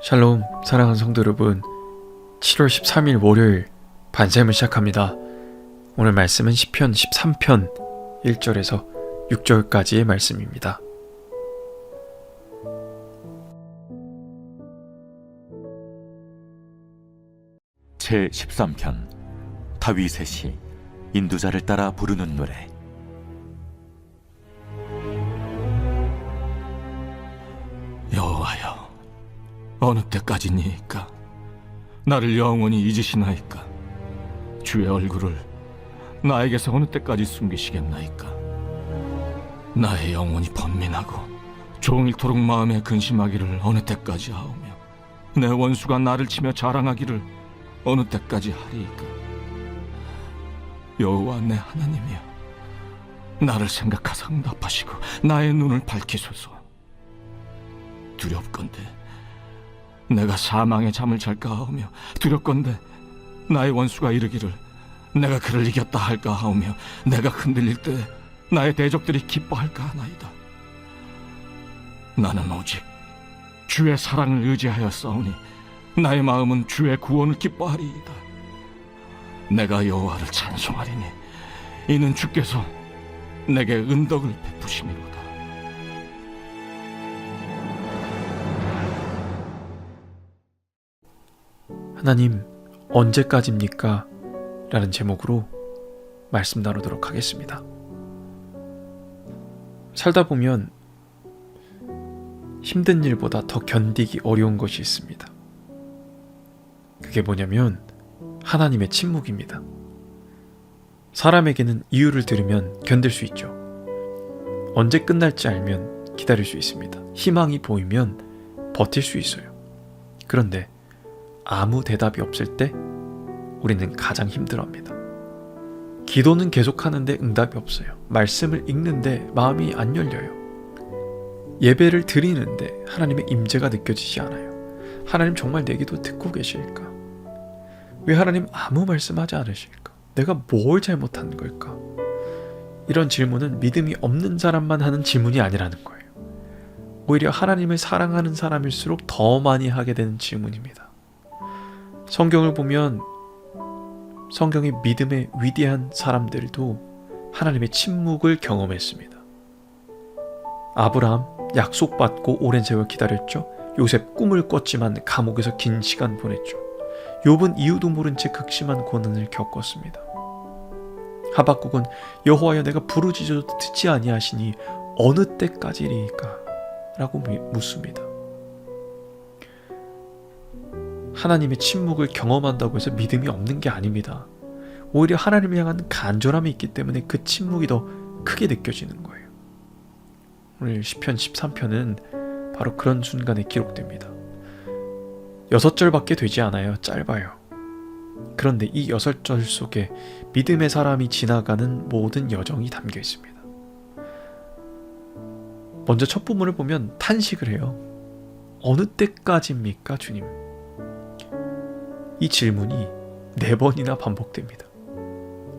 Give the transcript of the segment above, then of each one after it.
샬롬, 사랑하는 성도 여러분, 7월 13일 월요일 반샘을 시작합니다. 오늘 말씀은 시편 13편 1절에서 6절까지의 말씀입니다. 제13편 다윗의 시 인도자를 따라 부르는 노래. 여호와여, 어느 때까지니이까? 나를 영원히 잊으시나이까? 주의 얼굴을 나에게서 어느 때까지 숨기시겠나이까? 나의 영혼이 번민하고 종일토록 마음에 근심하기를 어느 때까지 하오며, 내 원수가 나를 치며 자랑하기를 어느 때까지 하리이까? 여호와 내 하나님이여, 나를 생각하사 응답하시고 나의 눈을 밝히소서. 두렵건대 내가 사망의 잠을 잘까 하오며, 두렵건대 나의 원수가 이르기를 내가 그를 이겼다 할까 하오며, 내가 흔들릴 때 나의 대적들이 기뻐할까 하나이다. 나는 오직 주의 사랑을 의지하여 싸우니 나의 마음은 주의 구원을 기뻐하리이다. 내가 여호와를 찬송하리니 이는 주께서 내게 은덕을 베푸심이로다. 하나님, 언제까지입니까? 라는 제목으로 말씀 나누도록 하겠습니다. 살다 보면 힘든 일보다 더 견디기 어려운 것이 있습니다. 그게 뭐냐면 하나님의 침묵입니다. 사람에게는 이유를 들으면 견딜 수 있죠. 언제 끝날지 알면 기다릴 수 있습니다. 희망이 보이면 버틸 수 있어요. 그런데 아무 대답이 없을 때 우리는 가장 힘들어합니다. 기도는 계속하는데 응답이 없어요. 말씀을 읽는데 마음이 안 열려요. 예배를 드리는데 하나님의 임재가 느껴지지 않아요. 하나님 정말 내 기도 듣고 계실까? 왜 하나님 아무 말씀하지 않으실까? 내가 뭘 잘못한 걸까? 이런 질문은 믿음이 없는 사람만 하는 질문이 아니라는 거예요. 오히려 하나님을 사랑하는 사람일수록 더 많이 하게 되는 질문입니다. 성경을 보면 성경의 믿음의 위대한 사람들도 하나님의 침묵을 경험했습니다. 아브라함 약속받고 오랜 세월 기다렸죠. 요셉 꿈을 꿨지만 감옥에서 긴 시간 보냈죠. 욥은 이유도 모른 채 극심한 고난을 겪었습니다. 하박국은 여호와여, 내가 부르짖어도 듣지 아니하시니 어느 때까지리이까? 라고 묻습니다. 하나님의 침묵을 경험한다고 해서 믿음이 없는 게 아닙니다. 오히려 하나님을 향한 간절함이 있기 때문에 그 침묵이 더 크게 느껴지는 거예요. 오늘 시편 13편은 바로 그런 순간에 기록됩니다. 6절밖에 되지 않아요. 짧아요. 그런데 이 6절 속에 믿음의 사람이 지나가는 모든 여정이 담겨 있습니다. 먼저 첫 부분을 보면 탄식을 해요. 어느 때까지입니까, 주님? 이 질문이 4번이나 반복됩니다.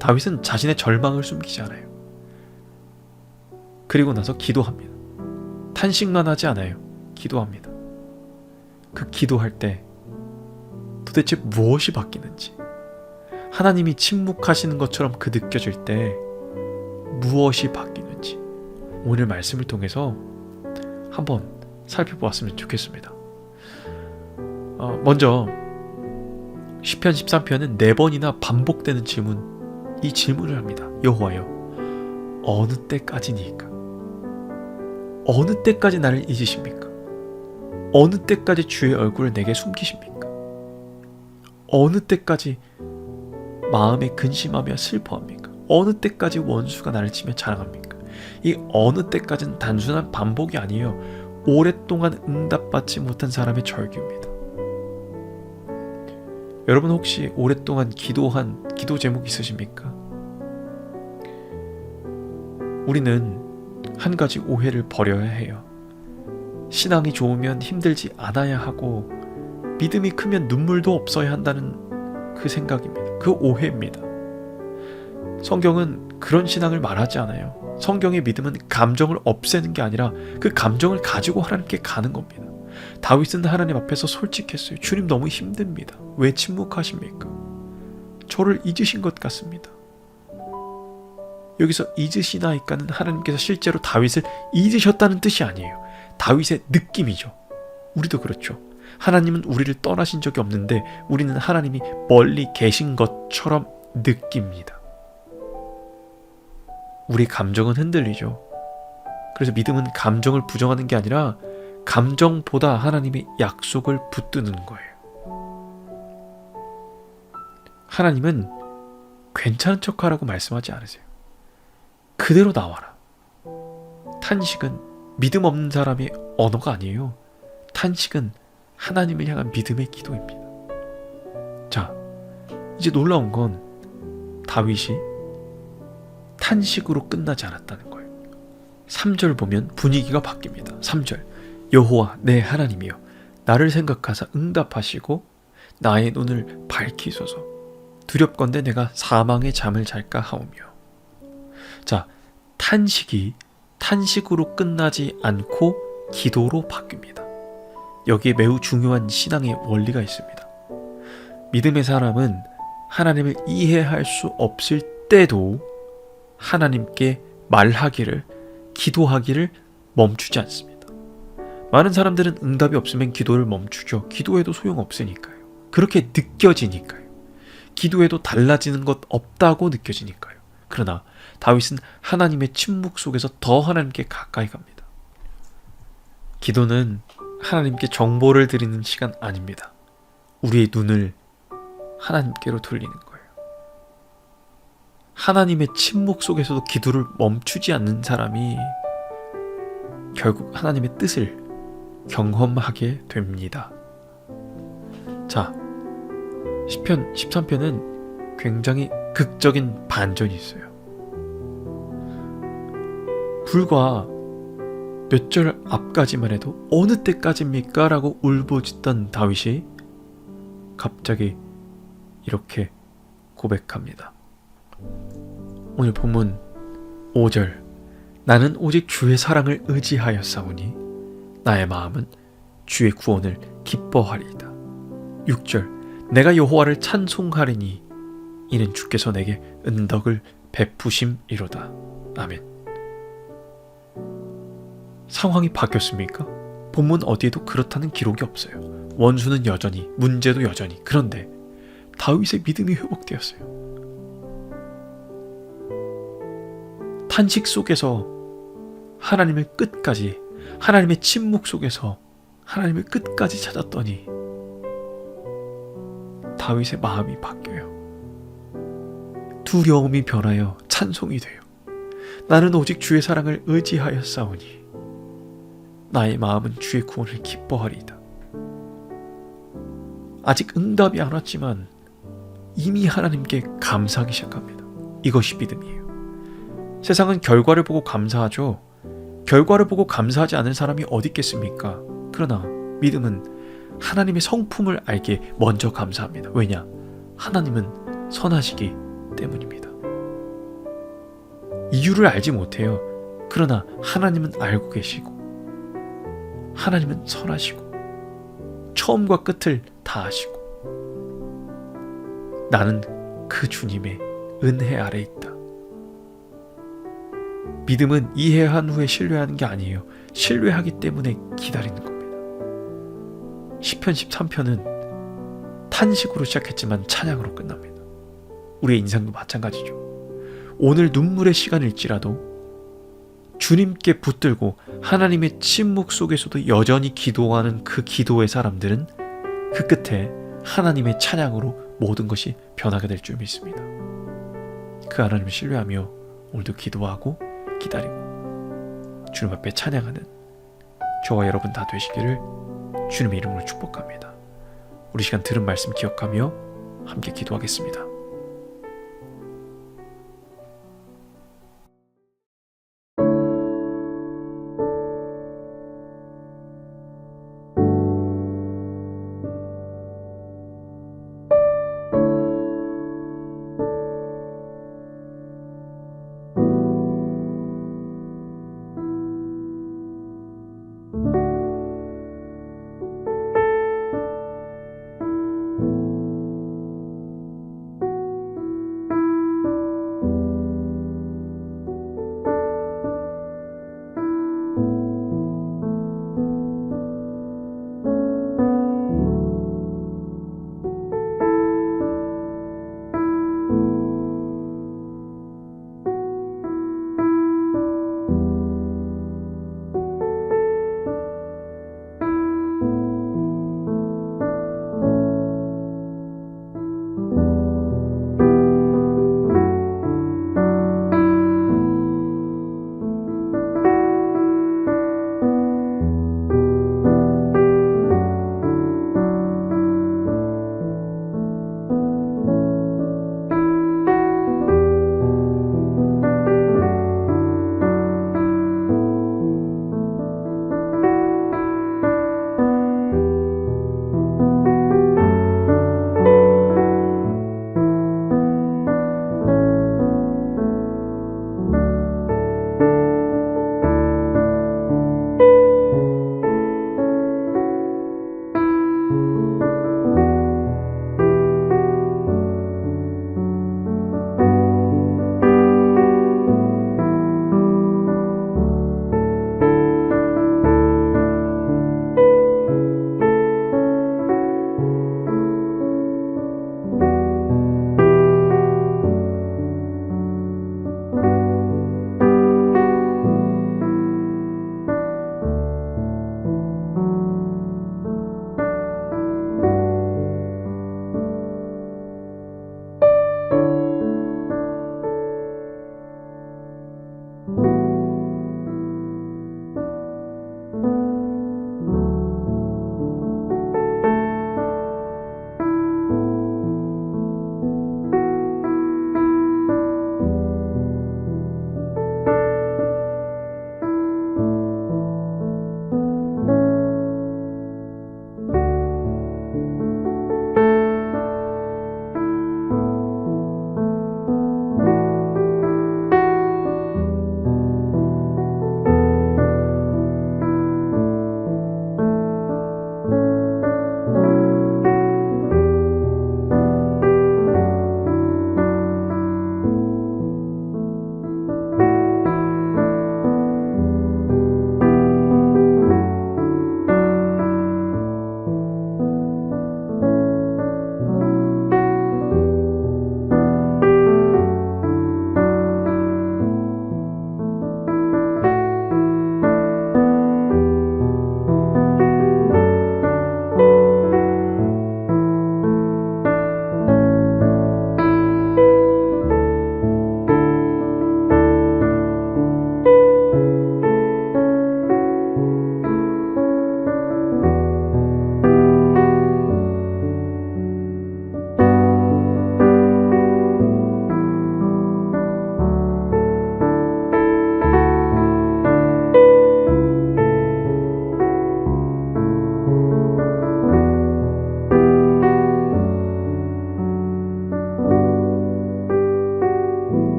다윗은 자신의 절망을 숨기지 않아요. 그리고 나서 기도합니다. 탄식만 하지 않아요. 기도합니다. 그 기도할 때 도대체 무엇이 바뀌는지, 하나님이 침묵하시는 것처럼 그 느껴질 때 무엇이 바뀌는지 오늘 말씀을 통해서 한번 살펴보았으면 좋겠습니다. 먼저 시편 13편은 4번이나 반복되는 질문, 이 질문을 합니다. 여호와여, 어느 때까지니까? 어느 때까지 나를 잊으십니까? 어느 때까지 주의 얼굴을 내게 숨기십니까? 어느 때까지 마음에 근심하며 슬퍼합니까? 어느 때까지 원수가 나를 치며 자랑합니까? 이 어느 때까지는 단순한 반복이 아니에요. 오랫동안 응답받지 못한 사람의 절규입니다. 여러분 혹시 오랫동안 기도한 기도 제목 있으십니까? 우리는 한 가지 오해를 버려야 해요. 신앙이 좋으면 힘들지 않아야 하고 믿음이 크면 눈물도 없어야 한다는 그 생각입니다. 그 오해입니다. 성경은 그런 신앙을 말하지 않아요. 성경의 믿음은 감정을 없애는 게 아니라 그 감정을 가지고 하나님께 가는 겁니다. 다윗은 하나님 앞에서 솔직했어요. 주님 너무 힘듭니다. 왜 침묵하십니까? 저를 잊으신 것 같습니다. 여기서 잊으시나이까는 하나님께서 실제로 다윗을 잊으셨다는 뜻이 아니에요. 다윗의 느낌이죠. 우리도 그렇죠. 하나님은 우리를 떠나신 적이 없는데 우리는 하나님이 멀리 계신 것처럼 느낍니다. 우리 감정은 흔들리죠. 그래서 믿음은 감정을 부정하는 게 아니라 감정보다 하나님의 약속을 붙드는 거예요. 하나님은 괜찮은 척하라고 말씀하지 않으세요. 그대로 나와라. 탄식은 믿음 없는 사람의 언어가 아니에요. 탄식은 하나님을 향한 믿음의 기도입니다. 자, 이제 놀라운 건 다윗이 탄식으로 끝나지 않았다는 거예요. 3절 보면 분위기가 바뀝니다. 3절 여호와 내 하나님이여 나를 생각하사 응답하시고 나의 눈을 밝히소서 두렵건대 내가 사망의 잠을 잘까 하오며. 자, 탄식이 탄식으로 끝나지 않고 기도로 바뀝니다. 여기에 매우 중요한 신앙의 원리가 있습니다. 믿음의 사람은 하나님을 이해할 수 없을 때도 하나님께 말하기를, 기도하기를 멈추지 않습니다. 많은 사람들은 응답이 없으면 기도를 멈추죠. 기도해도 소용없으니까요. 그렇게 느껴지니까요. 기도해도 달라지는 것 없다고 느껴지니까요. 그러나 다윗은 하나님의 침묵 속에서 더 하나님께 가까이 갑니다. 기도는 하나님께 정보를 드리는 시간 아닙니다. 우리의 눈을 하나님께로 돌리는 거예요. 하나님의 침묵 속에서도 기도를 멈추지 않는 사람이 결국 하나님의 뜻을 경험하게 됩니다. 자, 시편 13편은 굉장히 극적인 반전이 있어요. 불과 몇 절 앞까지만 해도 어느 때까지입니까? 라고 울부짖던 다윗이 갑자기 이렇게 고백합니다. 오늘 본문 5절 나는 오직 주의 사랑을 의지하였사오니 나의 마음은 주의 구원을 기뻐하리이다. 6절 내가 여호와를 찬송하리니 이는 주께서 내게 은덕을 베푸심이로다. 아멘. 상황이 바뀌었습니까? 본문 어디에도 그렇다는 기록이 없어요. 원수는 여전히, 문제도 여전히. 그런데 다윗의 믿음이 회복되었어요. 탄식 속에서 하나님을 끝까지, 하나님의 침묵 속에서 하나님을 끝까지 찾았더니 다윗의 마음이 바뀌어요. 두려움이 변하여 찬송이 돼요. 나는 오직 주의 사랑을 의지하였사오니 나의 마음은 주의 구원을 기뻐하리이다. 아직 응답이 안 왔지만 이미 하나님께 감사하기 시작합니다. 이것이 믿음이에요. 세상은 결과를 보고 감사하죠. 결과를 보고 감사하지 않은 사람이 어디 있겠습니까? 그러나 믿음은 하나님의 성품을 알기에 먼저 감사합니다. 왜냐? 하나님은 선하시기 때문입니다. 이유를 알지 못해요. 그러나 하나님은 알고 계시고 하나님은 선하시고 처음과 끝을 다 아시고 나는 그 주님의 은혜 아래 있다. 믿음은 이해한 후에 신뢰하는 게 아니에요. 신뢰하기 때문에 기다리는 겁니다. 시편 13편은 탄식으로 시작했지만 찬양으로 끝납니다. 우리의 인생도 마찬가지죠. 오늘 눈물의 시간일지라도 주님께 붙들고 하나님의 침묵 속에서도 여전히 기도하는 그 기도의 사람들은 그 끝에 하나님의 찬양으로 모든 것이 변하게 될 줄 믿습니다. 그 하나님을 신뢰하며 오늘도 기도하고 기다리고 주님 앞에 찬양하는 저와 여러분 다 되시기를 주님의 이름으로 축복합니다. 우리 시간 들은 말씀 기억하며 함께 기도하겠습니다.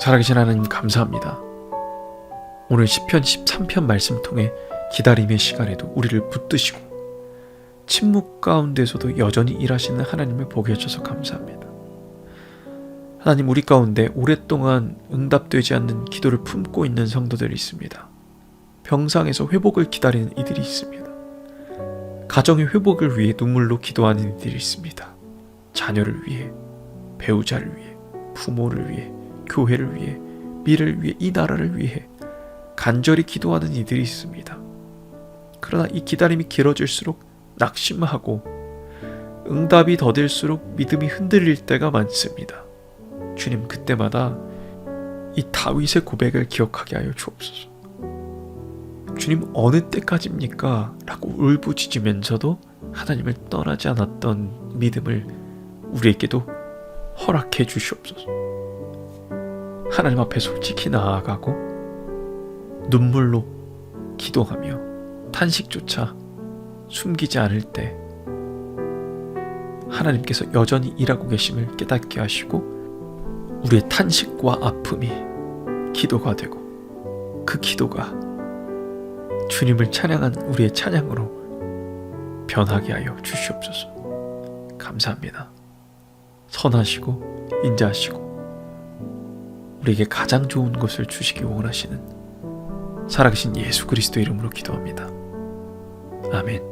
살아계신 하나님 감사합니다. 오늘 시편 13편 말씀 통해 기다림의 시간에도 우리를 붙드시고 침묵 가운데서도 여전히 일하시는 하나님을 보게 해주셔서 감사합니다. 하나님, 우리 가운데 오랫동안 응답되지 않는 기도를 품고 있는 성도들이 있습니다. 병상에서 회복을 기다리는 이들이 있습니다. 가정의 회복을 위해 눈물로 기도하는 이들이 있습니다. 자녀를 위해, 배우자를 위해, 부모를 위해, 교회를 위해, 미래를 위해, 이 나라를 위해 간절히 기도하는 이들이 있습니다. 그러나 이 기다림이 길어질수록 낙심하고 응답이 더딜수록 믿음이 흔들릴 때가 많습니다. 주님, 그때마다 이 다윗의 고백을 기억하게 하여 주옵소서. 주님, 어느 때까지입니까? 라고 울부짖으면서도 하나님을 떠나지 않았던 믿음을 우리에게도 허락해 주시옵소서. 하나님 앞에 솔직히 나아가고 눈물로 기도하며 탄식조차 숨기지 않을 때 하나님께서 여전히 일하고 계심을 깨닫게 하시고 우리의 탄식과 아픔이 기도가 되고 그 기도가 주님을 찬양한 우리의 찬양으로 변하게 하여 주시옵소서. 감사합니다. 선하시고 인자하시고 우리에게 가장 좋은 것을 주시기 원하시는 살아계신 예수 그리스도 이름으로 기도합니다. 아멘.